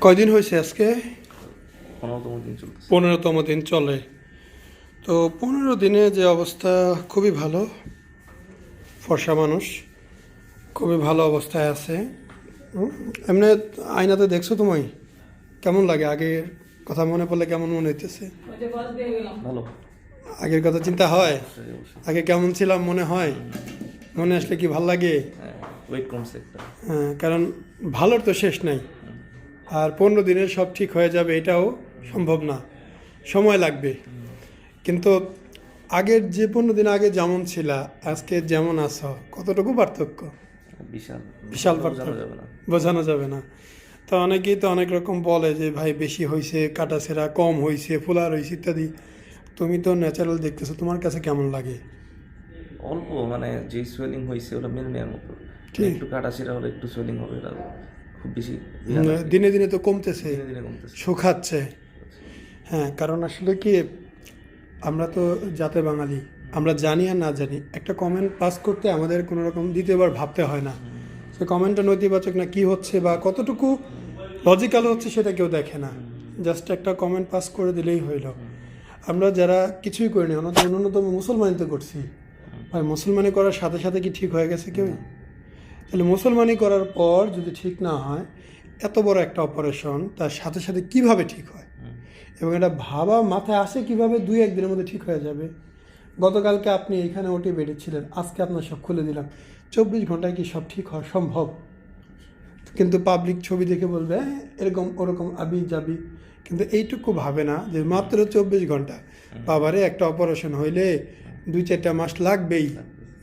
কয়দিন হয়েছে আজকে? 15তম দিন চলতেছে। 15তম দিন চলে। তো 15 দিনে যে অবস্থা, খুবই ভালো। ফর্সা মানুষ খুবই ভালো অবস্থায় আছে। এমনি আয়নাতে দেখছো তুমি? কেমন লাগে? আগের কথা মনে পড়লে কেমন মনে হইতেছে? ভালো। আগের কথা চিন্তা হয়? অবশ্যই অবশ্যই। আগে কেমন ছিলাম মনে হয়? মনে আসলে কি ভাল লাগে? হ্যাঁ, ওয়েট কমছে একটা। হ্যাঁ, কারণ ভালোর তো শেষ নাই। আর 15 দিনে সব ঠিক হয়ে যাবে এটাও সম্ভব না, সময় লাগবে। কিন্তু আগের যে 15 দিন আগে যেমন ছিলা, আজকে যেমন আছো, কতটুকু পার্থক্য? বিশাল বিশাল বোঝানো পার্থক্য, যাবে না। বোঝানো যাবে না। তো অনেকেই তো অনেক রকম বলে যে ভাই বেশি হয়েছে, কাটাছেঁড়া কম হয়েছে, ফুলার হয়েছে ইত্যাদি। তুমি তো ন্যাচারাল দেখতেছো, তোমার কাছে কেমন লাগে? অল্প মানে যে সোয়েলিং হয়েছে ওটা মেনে নেওয়ার মতো। ঠিক। একটু কাটাছেঁড়া হলে একটু সোয়েলিং হবে, এটা খুব বেশি ইয়া না আর কি। দিনে দিনে তো কমতেছে, দিনে দিনে কমতেছে। শুকাচ্ছে। হ্যাঁ, কারণ আসলে কি, আমরা তো জাতে বাঙালি, আমরা জানি আর না জানি একটা কমেন্ট পাস করতে আমাদের কোনো রকম দ্বিতীয়বার ভাবতে হয় না। সে কমেন্টটা নৈতিবাচক না কি হচ্ছে বা কতটুকু লজিক্যাল হচ্ছে সেটা কেউ দেখে না, জাস্ট একটা কমেন্ট পাস করে দিলেই হইল। আমরা যারা কিছুই করিনি, ন্যূনতম মুসলমানি তো করছি। ভাই মুসলমানি করার সাথে সাথে কি ঠিক হয়ে গেছে কেউ? তাহলে মুসলমানি করার পর যদি ঠিক না হয়, এত বড় একটা অপারেশন তার সাথে সাথে কিভাবে ঠিক হয় এবং এটা ভাবা মাথায় আসে কিভাবে 2-1 দিনের মধ্যে ঠিক হয়ে যাবে? গতকালকে আপনি এখানে ওটি বেড়েছিলেন, আজকে আপনার সব খুলে দিলাম, 24 ঘন্টায় কি সব ঠিক হওয়া সম্ভব? কিন্তু পাবলিক ছবি দেখে বলবে এরকম ওরকম আবি যাবি, কিন্তু এইটুকু ভাবে না যে মাত্র 24 ঘন্টা। বাবারে, একটা অপারেশন হইলে 2-4টা মাস লাগবেই,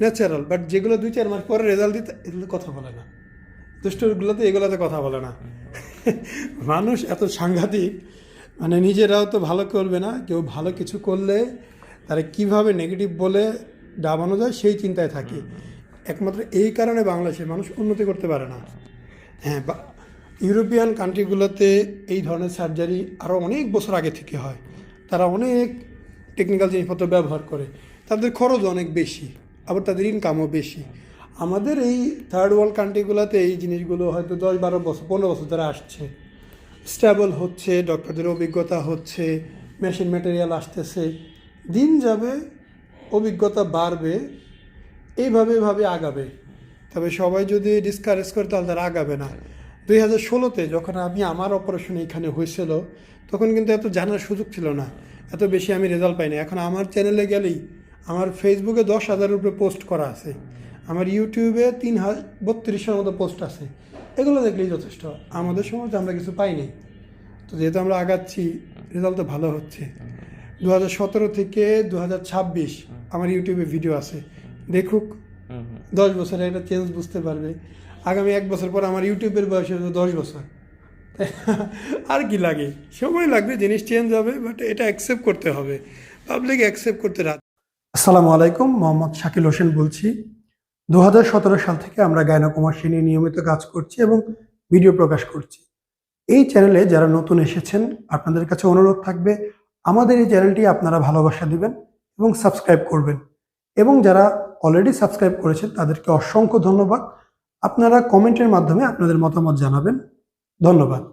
ন্যাচারাল। বাট যেগুলো 2-4 মাস পরে রেজাল্ট দিতে, এগুলো কথা বলে না। দুষ্টগুলোতে এগুলোতে কথা বলে না। মানুষ এত সাংঘাতিক, মানে নিজেরাও তো ভালো করবে না, কেউ ভালো কিছু করলে তারা কিভাবে নেগেটিভ বলে ডাবানো যায় সেই চিন্তায় থাকে। একমাত্র এই কারণে বাংলাদেশের মানুষ উন্নতি করতে পারে না। হ্যাঁ, ইউরোপিয়ান কান্ট্রিগুলোতে এই ধরনের সার্জারি আরও অনেক বছর আগে থেকে হয়। তারা অনেক টেকনিক্যাল জিনিসপত্র ব্যবহার করে, তাদের খরচ অনেক বেশি, আবার তাদের ইনকামও বেশি। আমাদের এই থার্ড ওয়ার্ল্ড কান্ট্রিগুলোতে এই জিনিসগুলো হয়তো 10-12 বছর 15 বছর ধরে আসছে, স্টেবল হচ্ছে, ডক্টরদের অভিজ্ঞতা হচ্ছে, মেশিন ম্যাটেরিয়াল আসতেছে, দিন যাবে, অভিজ্ঞতা বাড়বে, এইভাবে আগাবে। তবে সবাই যদি ডিসকারেজ করে তাহলে তারা আগাবে না। 2016-তে যখন আমি আমার অপারেশন এখানে হয়েছিল, তখন কিন্তু এত জানার সুযোগ ছিল না, এত বেশি আমি রেজাল্ট পাইনি। এখন আমার চ্যানেলে গেলেই আমার ফেসবুকে 10,000-এর উপরে পোস্ট করা আছে, আমার ইউটিউবে 3200-এর মতো পোস্ট আছে। এগুলো দেখলেই যথেষ্ট। আমাদের সময় তো আমরা কিছু পাইনি, তো যেহেতু আমরা আগাচ্ছি, রেজাল্ট তো ভালো হচ্ছে। 2017 থেকে 2026 আমার ইউটিউবে ভিডিও আছে, দেখুক। 10 বছরে একটা চেঞ্জ বুঝতে পারবে। আগামী 1 বছর পর আমার ইউটিউবের বয়স হচ্ছে 10 বছর। আর কি লাগে? সময় লাগবে, জিনিস চেঞ্জ হবে, বাট এটা অ্যাকসেপ্ট করতে হবে, পাবলিক অ্যাকসেপ্ট করতে রাজি। আসসালামু আলাইকুম, মোহাম্মদ শাকিল হোসেন বলছি। 2017 সাল থেকে আমরা গাইনোকমার্সি নিয়ে নিয়মিত কাজ করছি এবং ভিডিও প্রকাশ করছি। এই চ্যানেলে যারা নতুন এসেছেন, আপনাদের কাছে অনুরোধ থাকবে আমাদের এই চ্যানেলটি আপনারা ভালোবাসা দিবেন এবং সাবস্ক্রাইব করবেন। এবং যারা অলরেডি সাবস্ক্রাইব করেছেন তাদেরকে অসংখ্য ধন্যবাদ। আপনারা কমেন্টের মাধ্যমে আপনাদের মতামত জানাবেন। ধন্যবাদ।